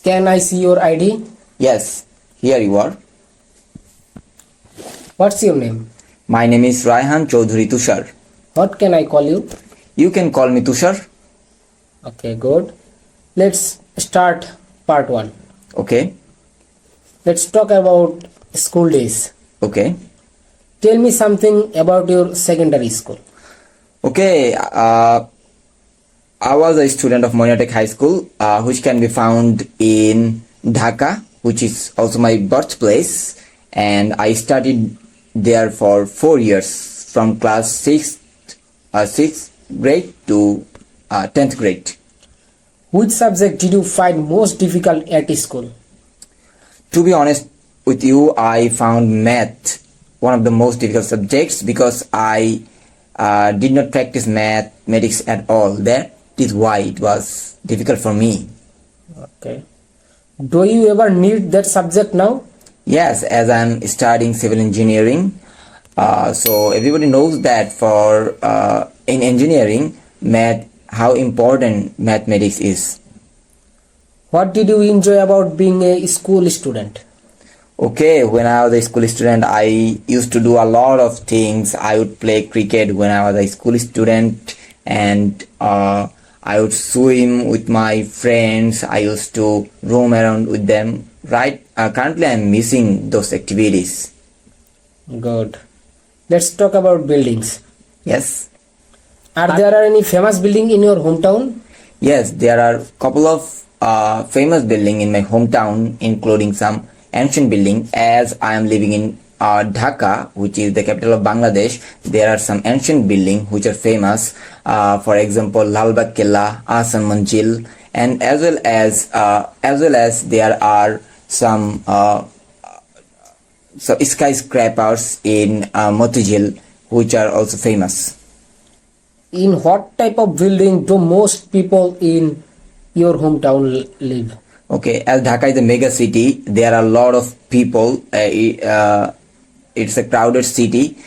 Can I see your ID? Yes, here you are. What's your name? My name is Raihan Chaudhuri Tushar. What can I call you? You can call me Tushar. Okay, good. Let's start part 1. Okay. Let's talk about school days. Okay. Tell me something about your secondary school. Okay. I was a student of Moinatek High School, which can be found in Dhaka, which is also my birthplace, and I studied there for 4 years, from class 6th grade to 10th grade. Which subject did you find most difficult at school? To be honest with you, I found math one of the most difficult subjects because I did not practice mathematics at all. That is why it was difficult for me. Okay. Do you ever need that subject now? Yes, as I'm studying civil engineering, so everybody knows that for in engineering, how important mathematics is. What did you enjoy about being a school student? Okay, when I was a school student, I used to do a lot of things. I would play cricket when I was a school student, and I would swim with my friends. I used to roam around with them. Right? Currently, I'm missing those activities. Good. Let's talk about buildings. Yes. Are there any famous building in your hometown? Yes, there are couple of famous building in my hometown, including some ancient building. As I am living in Dhaka, which is the capital of Bangladesh, there are some ancient building which are famous. For example, Lal Bagh Killa, Ahsan Manzil, and as well as there are some skyscrapers in Motijil, which are also famous. In what type of building do most people in your hometown live? Okay, as Dhaka is a mega city, there are a lot of people. It's a crowded city.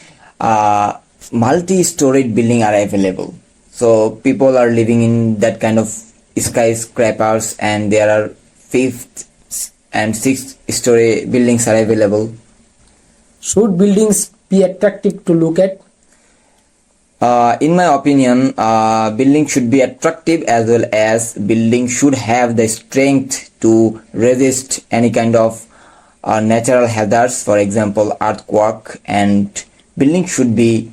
Multi-storied building are available. So people are living in that kind of skyscrapers, and there are 5th and 6th story buildings are available. Should buildings be attractive to look at? In my opinion, building should be attractive, as well as building should have the strength to resist any kind of natural hazards, for example earthquake, and building should be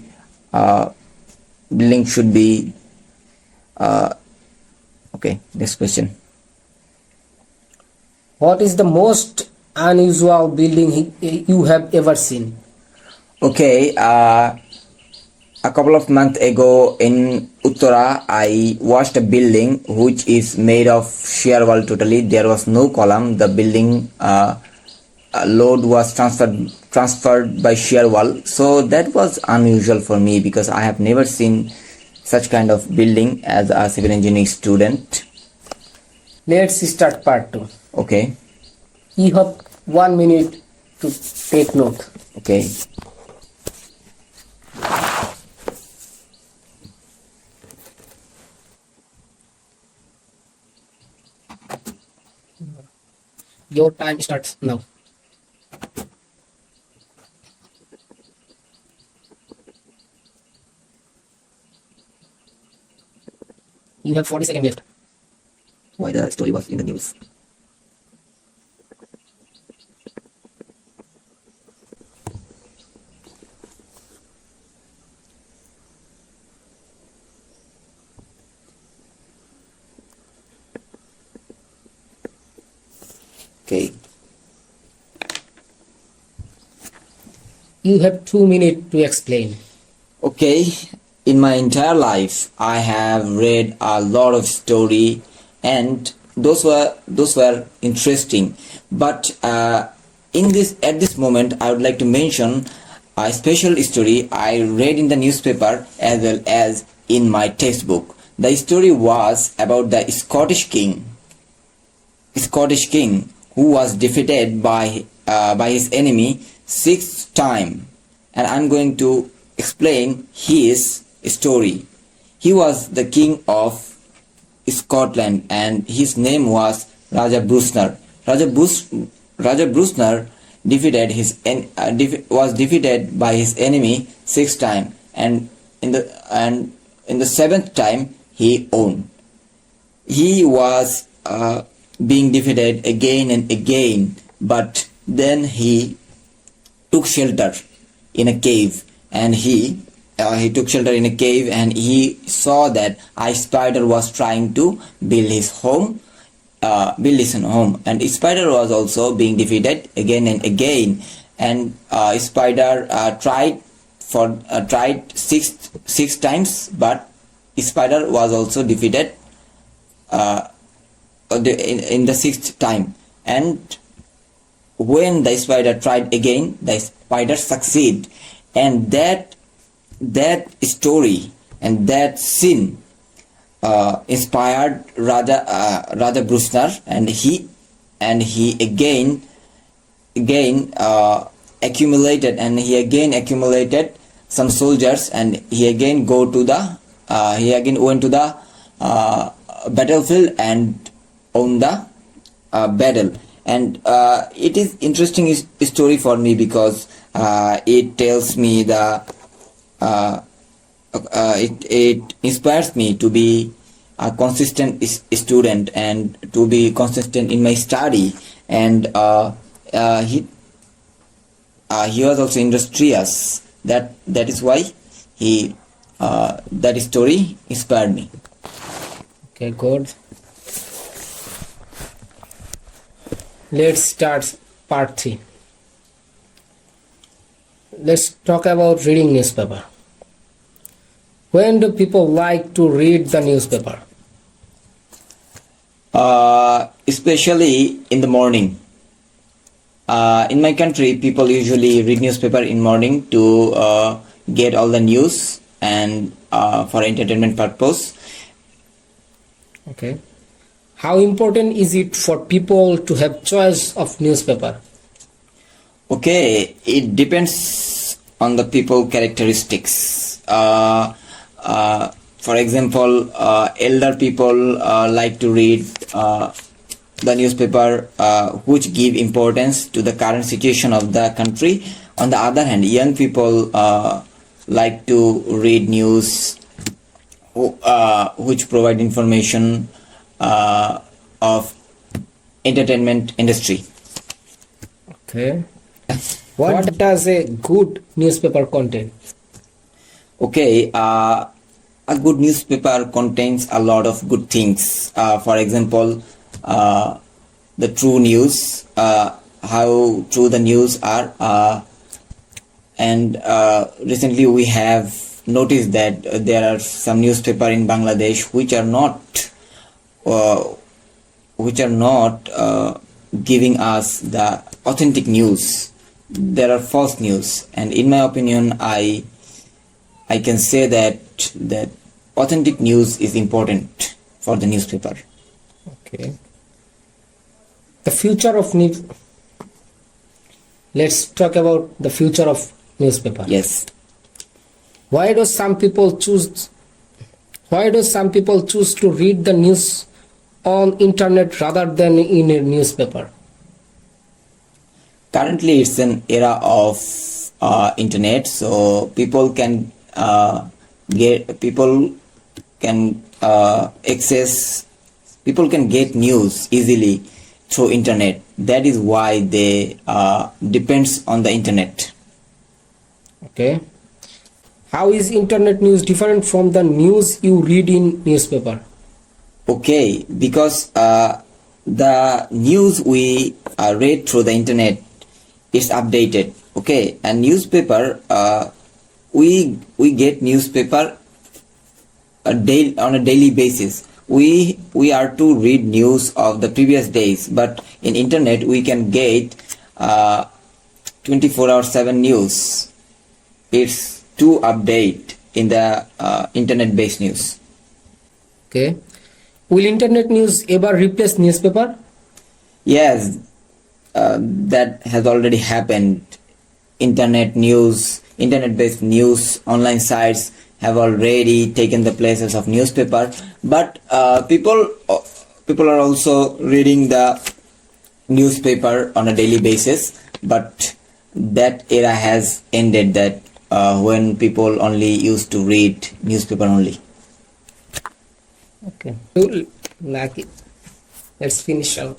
okay, next question. What is the most unusual building you have ever seen? Okay, a couple of months ago in Uttara, I watched a building which is made of shear wall totally. There was no column. The building load was transferred by shear wall. So that was unusual for me because I have never seen such kind of building as a civil engineering student. Let's start part 2. Okay. You have 1 minute to take note. Okay. Your time starts now. You have 40 seconds left. Why the story was in the news? Okay. You have 2 minutes to explain. Okay, in my entire life, I have read a lot of story, and those were interesting. But at this moment, I would like to mention a special story I read in the newspaper as well as in my textbook. The story was about the Scottish king who was defeated by his enemy 6th time, and I'm going to explain his story. He was the king of Scotland, and his name was Raja Brusner. Raja Brusner was defeated by his enemy 6 times, and in the seventh time he won. He was being defeated again and again, but then he took shelter in a cave, and he took shelter in a cave, and he saw that a spider was trying to build his home, and spider was also being defeated again and again, and spider tried six times, but spider was also defeated in the sixth time. And when the spider tried again, the spider succeed, and that story and that scene inspired Raja Brusner, and he again accumulated some soldiers, and he again went to the battlefield and won the battle. And it is interesting story for me, because it tells me it inspires me to be a consistent student and to be consistent in my study. And he was also industrious. That is why that story inspired me. Okay, good. Let's start part 3. Let's talk about reading newspaper. When do people like to read the newspaper? Especially in the morning. In my country, people usually read newspaper in morning to get all the news and for entertainment purpose. Okay. How important is it for people to have choice of newspaper? Okay, it depends on the people characteristics. For example, elder people like to read the newspaper which give importance to the current situation of the country. On the other hand, young people like to read news which provide information of entertainment industry. Okay. What does a good newspaper contain? Okay, a good newspaper contains a lot of good things. For example, the true news, how true the news are, and recently we have noticed that there are some newspaper in Bangladesh which are not giving us the authentic news. There are false news, and in my opinion, I can say that authentic news is important for the newspaper. Okay. The future of news. Let's talk about the future of newspaper. Yes. Why do some people choose to read the news on internet rather than in a newspaper? Currently, it's an era of internet, so people can get news easily through internet. That is why they depends on the internet. Okay. How is internet news different from the news you read in newspaper? Okay, because the news we read through the internet is updated. Okay, and newspaper, we get newspaper on a daily basis. We are to read news of the previous days, but in internet we can get 24/7 news. It's to update in the internet-based news. Okay. Will internet news ever replace newspaper? Yes, that has already happened. Internet-based news, online sites have already taken the places of newspaper. But people People are also reading the newspaper on a daily basis, but that era has ended, that when people only used to read newspaper only. Okay. Cool. Like it. Let's finish our